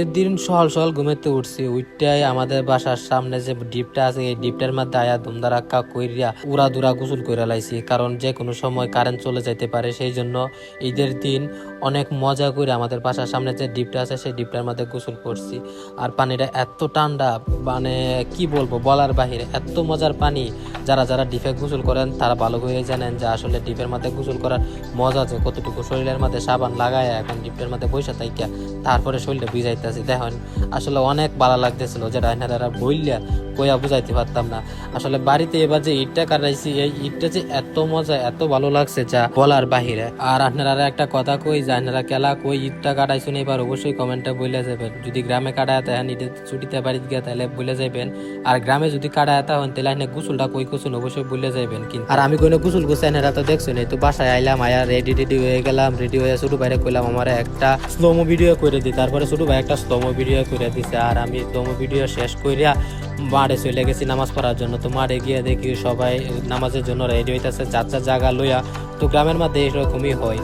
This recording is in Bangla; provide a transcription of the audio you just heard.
এর দিন সকাল সকাল ঘুমেতে উঠছি, উঠটাই আমাদের বাসার সামনে যে ডিপটা আছে এই ডিপটার মধ্যে আয়া ধুমধারাক্কা কইরা উড়া দুরা গোসল করে লাইছি, কারণ যে কোনো সময় কারেন্ট চলে যাইতে পারে। সেই জন্য ঈদের দিন অনেক মজা করে আমাদের বাসার সামনে যে ডিপটা আছে সেই ডিপটার মধ্যে গোসল করছি। আর পানিটা এত ঠান্ডা, মানে কি বলবো, বলার বাহিরে এত মজার পানি। যারা যারা ডিপে গোসল করেন তারা ভালো করে জানেন যে আসলে ডিপের মধ্যে গোসল করার মজা যে কতটুকু। শরীরের মধ্যে সাবান লাগায় এখন ডিপের মধ্যে বসে থাইকা তারপরে শরীরটা ভিজাইতেছি, দেখেন আসলে অনেক ভালো লাগতেছিল, যেটা এনারা বইলা কইয়া বুঝাইতে পারতাম না। আসলে বাড়িতে এবার যে ইটটা কাটাইছি এই ইটটা যে এত মজা, এত ভালো লাগছে যা বলার বাহিরে। আর আপনারা একটা কথা কই যে আপনারা কেলা কই ইটটা কাটাইছেন এবার অবশ্যই কমেন্টে বলে যাবেন। যদি গ্রামে কাটায় তাহলে ঈদের ছুটিতে বাড়িতে গিয়ে তাহলে বলে যাবেন, আর গ্রামে যদি কাটায় হন তাহলে আপনি গোসলটা কই করছেন অবশ্যই বলে যাবেন। কিন্তু আর আমি কোনো গোসল করছি এনারা তো দেখছেন, এই তো বাসায় আইলাম, আয়া রেডি হয়ে গেলাম। রেডি হয়ে ছোট ভাইরে কইলাম আমার একটা স্লোমো ভিডিও করে দিই, তারপরে ছোট ভাই একটা স্লোমো ভিডিও করে দিছে। আর আমি স্লোমো ভিডিও শেষ কইরা মাঠে চলে গেছি নামাজ পড়ার জন্য। তো মাঠে গিয়ে দেখি সবাই নামাজের জন্য রেডি হইতেছে, যার যার জায়গা লইয়া। তো গ্রামের মধ্যে এরকমই হয়।